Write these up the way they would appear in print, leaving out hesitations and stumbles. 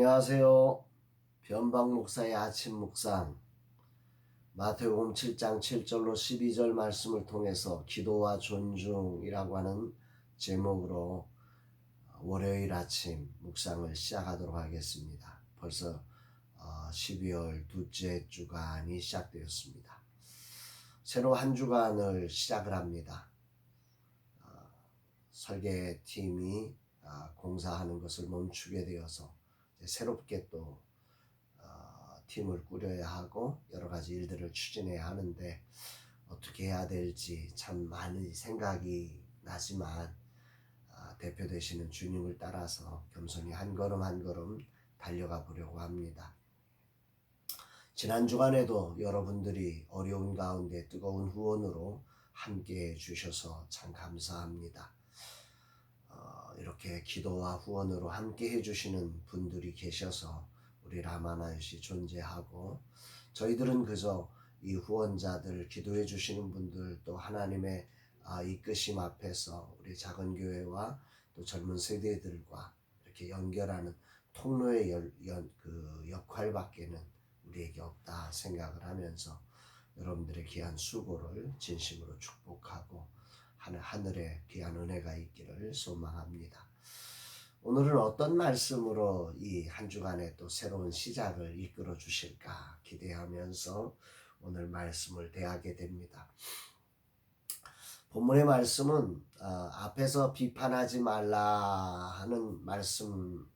안녕하세요. 변방 목사의 아침 묵상 마태복음 7장 7절로 12절 말씀을 통해서 기도와 존중이라고 하는 제목으로 월요일 아침 묵상을 시작하도록 하겠습니다. 벌써 12월 둘째 주간이 시작되었습니다. 새로 한 주간을 시작을 합니다. 설계팀이 공사하는 것을 멈추게 되어서 새롭게 또 팀을 꾸려야 하고 여러 가지 일들을 추진해야 하는데 어떻게 해야 될지 참 많은 생각이 나지만 대표 되시는 주님을 따라서 겸손히 한 걸음 한 걸음 달려가 보려고 합니다. 지난 주간에도 여러분들이 어려운 가운데 뜨거운 후원으로 함께해 주셔서 참 감사합니다. 이렇게 기도와 후원으로 함께 해주시는 분들이 계셔서 우리 라마나잇이 존재하고, 저희들은 그저 이 후원자들, 기도해 주시는 분들, 또 하나님의 이끄심 앞에서 우리 작은 교회와 또 젊은 세대들과 이렇게 연결하는 통로의 역할밖에는 우리에게 없다 생각을 하면서 여러분들의 귀한 수고를 진심으로 축복하고 하늘에 귀한 은혜가 있기를 소망합니다. 오늘은 어떤 말씀으로 이 한 주간의 또 새로운 시작을 이끌어 주실까 기대하면서 오늘 말씀을 대하게 됩니다. 본문의 말씀은 앞에서 비판하지 말라 하는 말씀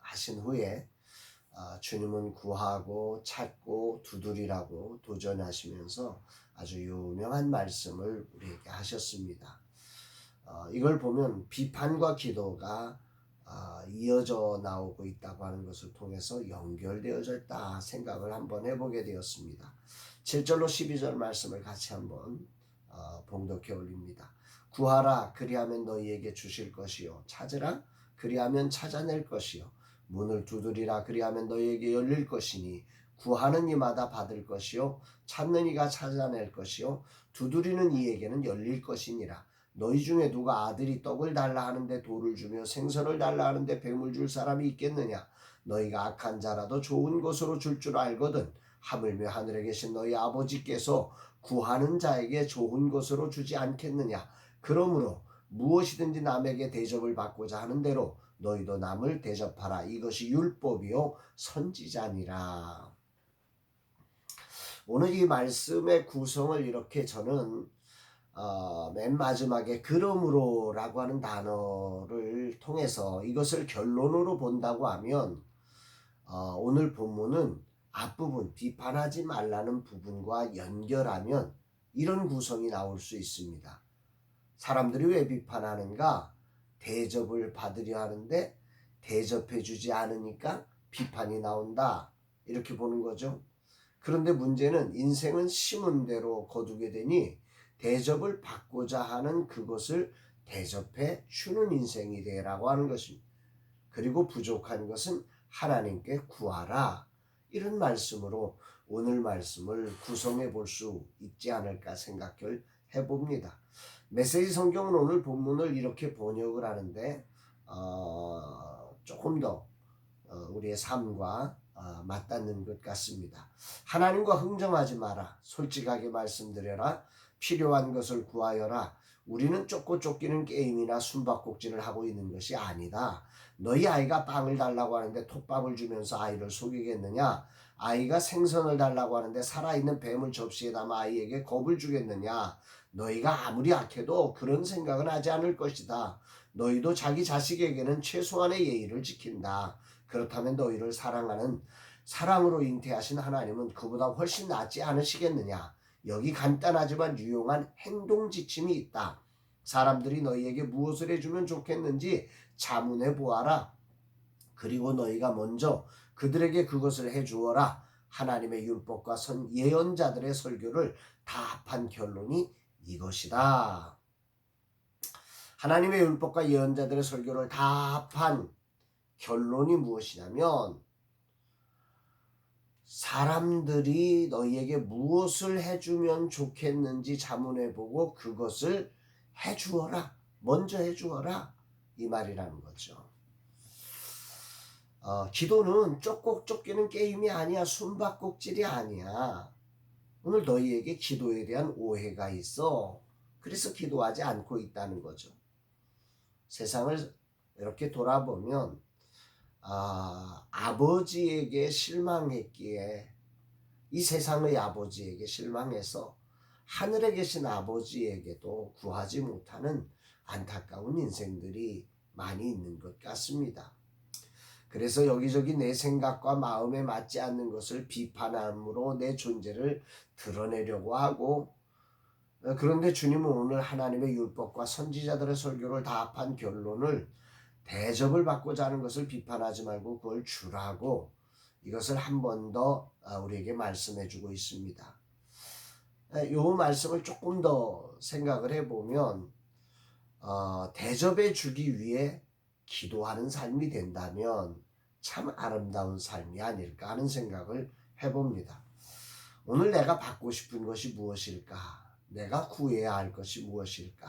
하신 후에 주님은 구하고 찾고 두드리라고 도전하시면서 아주 유명한 말씀을 우리에게 하셨습니다. 이걸 보면 비판과 기도가 이어져 나오고 있다고 하는 것을 통해서 연결되어져 있다 생각을 한번 해보게 되었습니다. 7절로 12절 말씀을 같이 한번 봉독해 올립니다. 구하라 그리하면 너희에게 주실 것이요, 찾으라 그리하면 찾아낼 것이요, 문을 두드리라 그리하면 너희에게 열릴 것이니 구하는 이마다 받을 것이요, 찾는 이가 찾아낼 것이요, 두드리는 이에게는 열릴 것이니라. 너희 중에 누가 아들이 떡을 달라 하는데 돌을 주며 생선을 달라 하는데 뱀을 줄 사람이 있겠느냐? 너희가 악한 자라도 좋은 것으로 줄 줄 알거든 하물며 하늘에 계신 너희 아버지께서 구하는 자에게 좋은 것으로 주지 않겠느냐? 그러므로 무엇이든지 남에게 대접을 받고자 하는 대로 너희도 남을 대접하라. 이것이 율법이요 선지자니라. 오늘 이 말씀의 구성을 이렇게 저는 맨 마지막에 그러므로 라고 하는 단어를 통해서 이것을 결론으로 본다고 하면 오늘 본문은 앞부분 비판하지 말라는 부분과 연결하면 이런 구성이 나올 수 있습니다. 사람들이 왜 비판하는가? 대접을 받으려 하는데 대접해 주지 않으니까 비판이 나온다, 이렇게 보는 거죠. 그런데 문제는 인생은 심은 대로 거두게 되니 대접을 받고자 하는 그것을 대접해 주는 인생이 되라고 하는 것입니다. 그리고 부족한 것은 하나님께 구하라, 이런 말씀으로 오늘 말씀을 구성해 볼 수 있지 않을까 생각을 해봅니다. 메시지 성경은 오늘 본문을 이렇게 번역을 하는데 조금 더 우리의 삶과 맞닿는 것 같습니다. 하나님과 흥정하지 마라. 솔직하게 말씀드려라. 필요한 것을 구하여라. 우리는 쫓고 쫓기는 게임이나 숨바꼭질을 하고 있는 것이 아니다. 너희 아이가 빵을 달라고 하는데 톱밥을 주면서 아이를 속이겠느냐? 아이가 생선을 달라고 하는데 살아있는 뱀을 접시에 담아 아이에게 겁을 주겠느냐? 너희가 아무리 악해도 그런 생각은 하지 않을 것이다. 너희도 자기 자식에게는 최소한의 예의를 지킨다. 그렇다면 너희를 사랑하는 사랑으로 잉태하신 하나님은 그보다 훨씬 낫지 않으시겠느냐? 여기 간단하지만 유용한 행동 지침이 있다. 사람들이 너희에게 무엇을 해주면 좋겠는지 자문해 보아라. 그리고 너희가 먼저 그들에게 그것을 해주어라. 하나님의 율법과 예언자들의 설교를 다 합한 결론이 이것이다. 하나님의 율법과 예언자들의 설교를 다 합한 결론이 무엇이냐면, 사람들이 너희에게 무엇을 해주면 좋겠는지 자문해보고 그것을 해주어라. 먼저 해주어라. 이 말이라는 거죠. 기도는 쪽꼭 쫓기는 게임이 아니야. 숨바꼭질이 아니야. 오늘 너희에게 기도에 대한 오해가 있어. 그래서 기도하지 않고 있다는 거죠. 세상을 이렇게 돌아보면 아버지에게 실망했기에, 이 세상의 아버지에게 실망해서 하늘에 계신 아버지에게도 구하지 못하는 안타까운 인생들이 많이 있는 것 같습니다. 그래서 여기저기 내 생각과 마음에 맞지 않는 것을 비판함으로 내 존재를 드러내려고 하고, 그런데 주님은 오늘 하나님의 율법과 선지자들의 설교를 다 합한 결론을, 대접을 받고자 하는 것을 비판하지 말고 그걸 주라고, 이것을 한 번 더 우리에게 말씀해 주고 있습니다. 이 말씀을 조금 더 생각을 해보면 대접해 주기 위해 기도하는 삶이 된다면 참 아름다운 삶이 아닐까 하는 생각을 해봅니다. 오늘 내가 받고 싶은 것이 무엇일까? 내가 구해야 할 것이 무엇일까?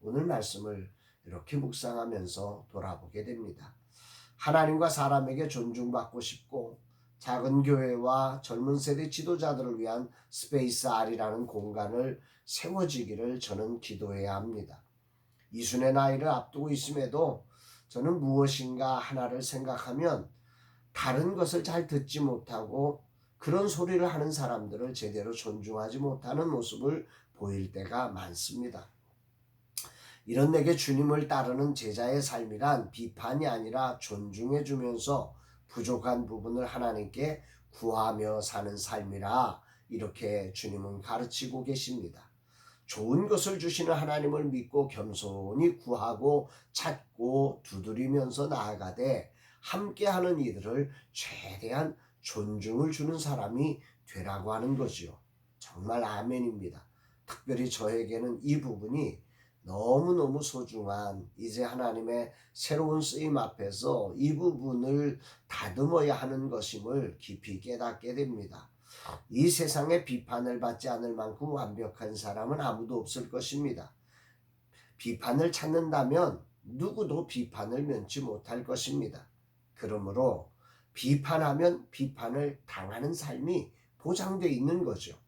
오늘 말씀을 이렇게 묵상하면서 돌아보게 됩니다. 하나님과 사람에게 존중받고 싶고, 작은 교회와 젊은 세대 지도자들을 위한 스페이스 R이라는 공간을 세워지기를 저는 기도해야 합니다. 이순의 나이를 앞두고 있음에도 저는 무엇인가 하나를 생각하면 다른 것을 잘 듣지 못하고 그런 소리를 하는 사람들을 제대로 존중하지 못하는 모습을 보일 때가 많습니다. 이런 내게 주님을 따르는 제자의 삶이란 비판이 아니라 존중해 주면서 부족한 부분을 하나님께 구하며 사는 삶이라, 이렇게 주님은 가르치고 계십니다. 좋은 것을 주시는 하나님을 믿고 겸손히 구하고 찾고 두드리면서 나아가되, 함께하는 이들을 최대한 존중을 주는 사람이 되라고 하는 거지요. 정말 아멘입니다. 특별히 저에게는 이 부분이 너무너무 소중한, 이제 하나님의 새로운 쓰임 앞에서 이 부분을 다듬어야 하는 것임을 깊이 깨닫게 됩니다. 이 세상에 비판을 받지 않을 만큼 완벽한 사람은 아무도 없을 것입니다. 비판을 찾는다면 누구도 비판을 면치 못할 것입니다. 그러므로 비판하면 비판을 당하는 삶이 보장되어 있는 거죠.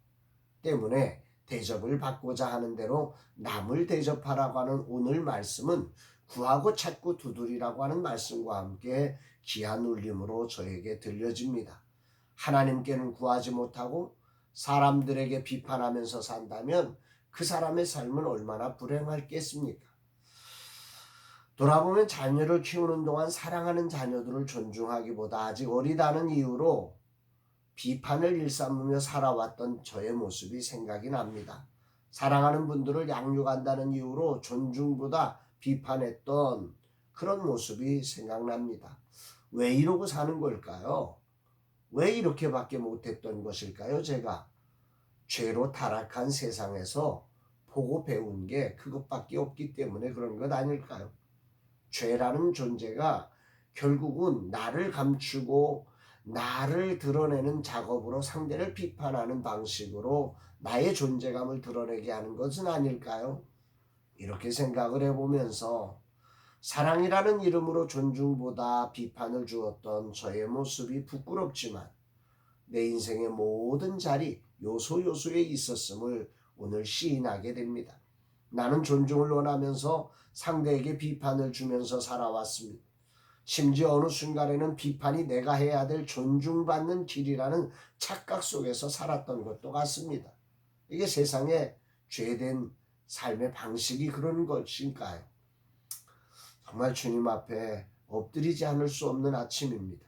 때문에 대접을 받고자 하는 대로 남을 대접하라고 하는 오늘 말씀은 구하고 찾고 두드리라고 하는 말씀과 함께 귀한 울림으로 저에게 들려집니다. 하나님께는 구하지 못하고 사람들에게 비판하면서 산다면 그 사람의 삶은 얼마나 불행할겠습니까? 돌아보면 자녀를 키우는 동안 사랑하는 자녀들을 존중하기보다 아직 어리다는 이유로 비판을 일삼으며 살아왔던 저의 모습이 생각이 납니다. 사랑하는 분들을 양육한다는 이유로 존중보다 비판했던 그런 모습이 생각납니다. 왜 이러고 사는 걸까요? 왜 이렇게밖에 못했던 것일까요? 제가 죄로 타락한 세상에서 보고 배운 게 그것밖에 없기 때문에 그런 것 아닐까요? 죄라는 존재가 결국은 나를 감추고 나를 드러내는 작업으로 상대를 비판하는 방식으로 나의 존재감을 드러내게 하는 것은 아닐까요? 이렇게 생각을 해보면서 사랑이라는 이름으로 존중보다 비판을 주었던 저의 모습이 부끄럽지만 내 인생의 모든 자리 요소요소에 있었음을 오늘 시인하게 됩니다. 나는 존중을 원하면서 상대에게 비판을 주면서 살아왔습니다. 심지어 어느 순간에는 비판이 내가 해야 될 존중받는 길이라는 착각 속에서 살았던 것도 같습니다. 이게 세상의 죄된 삶의 방식이 그런 것일까요? 정말 주님 앞에 엎드리지 않을 수 없는 아침입니다.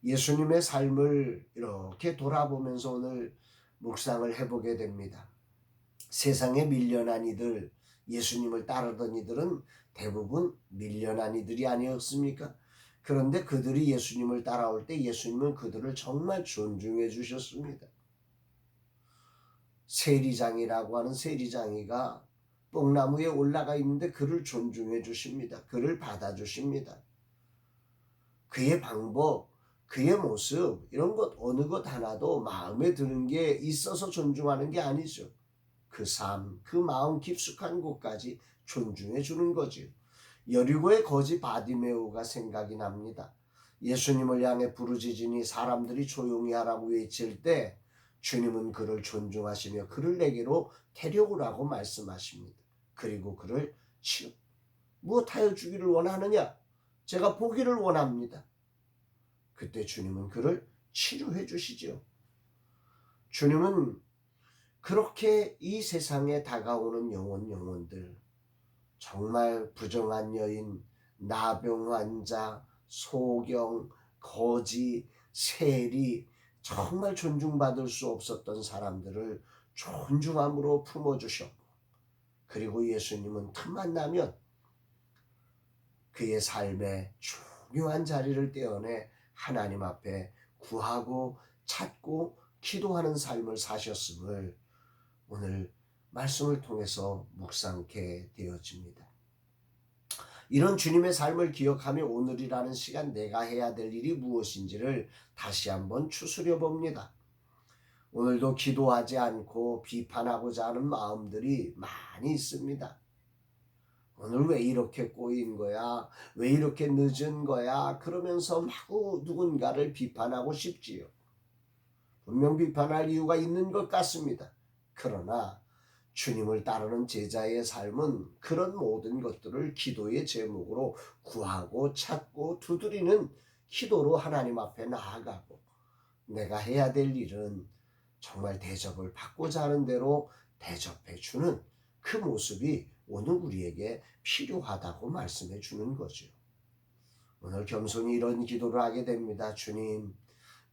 예수님의 삶을 이렇게 돌아보면서 오늘 묵상을 해보게 됩니다. 세상에 밀려난 이들, 예수님을 따르던 이들은 대부분 밀려난 이들이 아니었습니까? 그런데 그들이 예수님을 따라올 때 예수님은 그들을 정말 존중해 주셨습니다. 세리장이라고 하는 세리장이가 뽕나무에 올라가 있는데 그를 존중해 주십니다. 그를 받아주십니다. 그의 방법, 그의 모습, 이런 것 어느 것 하나도 마음에 드는 게 있어서 존중하는 게 아니죠. 그 삶, 그 마음 깊숙한 곳까지 존중해 주는 거지요. 여리고의 거지 바디메오가 생각이 납니다. 예수님을 향해 부르짖으니 사람들이 조용히 하라고 외칠 때 주님은 그를 존중하시며 그를 내게로 데려오라고 말씀하십니다. 그리고 그를 무엇하여 주기를 원하느냐? 제가 보기를 원합니다. 그때 주님은 그를 치료해 주시죠. 주님은 그렇게 이 세상에 다가오는 영혼들, 정말 부정한 여인, 나병 환자, 소경, 거지, 세리, 정말 존중받을 수 없었던 사람들을 존중함으로 품어주셨고, 그리고 예수님은 틈만 나면 그의 삶의 중요한 자리를 떼어내 하나님 앞에 구하고 찾고 기도하는 삶을 사셨음을 오늘 말씀을 통해서 묵상케 되어집니다. 이런 주님의 삶을 기억하며 오늘이라는 시간 내가 해야 될 일이 무엇인지를 다시 한번 추스려 봅니다. 오늘도 기도하지 않고 비판하고자 하는 마음들이 많이 있습니다. 오늘 왜 이렇게 꼬인 거야? 왜 이렇게 늦은 거야? 그러면서 마구 누군가를 비판하고 싶지요. 분명 비판할 이유가 있는 것 같습니다. 그러나 주님을 따르는 제자의 삶은 그런 모든 것들을 기도의 제목으로 구하고 찾고 두드리는 기도로 하나님 앞에 나아가고, 내가 해야 될 일은 정말 대접을 받고자 하는 대로 대접해 주는 그 모습이 오늘 우리에게 필요하다고 말씀해 주는 거죠. 오늘 겸손히 이런 기도를 하게 됩니다. 주님,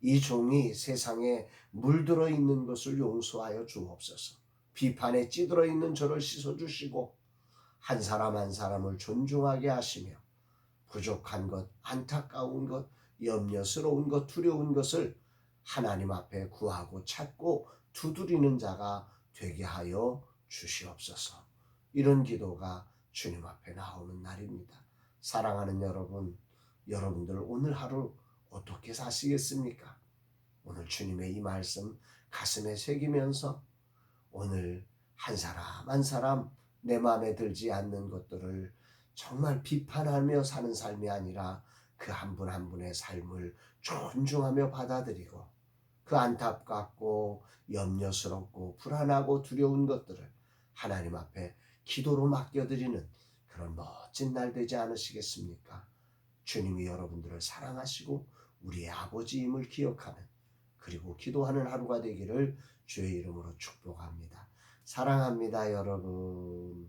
이 종이 세상에 물들어 있는 것을 용서하여 주옵소서. 비판에 찌들어 있는 저를 씻어주시고 한 사람 한 사람을 존중하게 하시며 부족한 것, 안타까운 것, 염려스러운 것, 두려운 것을 하나님 앞에 구하고 찾고 두드리는 자가 되게 하여 주시옵소서. 이런 기도가 주님 앞에 나오는 날입니다. 사랑하는 여러분, 여러분들 오늘 하루 어떻게 사시겠습니까? 오늘 주님의 이 말씀 가슴에 새기면서 오늘 한 사람 한 사람 내 마음에 들지 않는 것들을 정말 비판하며 사는 삶이 아니라 그 한 분 한 분의 삶을 존중하며 받아들이고 그 안타깝고 염려스럽고 불안하고 두려운 것들을 하나님 앞에 기도로 맡겨드리는 그런 멋진 날 되지 않으시겠습니까? 주님이 여러분들을 사랑하시고 우리의 아버지임을 기억하는, 그리고 기도하는 하루가 되기를 주의 이름으로 축복합니다. 사랑합니다, 여러분.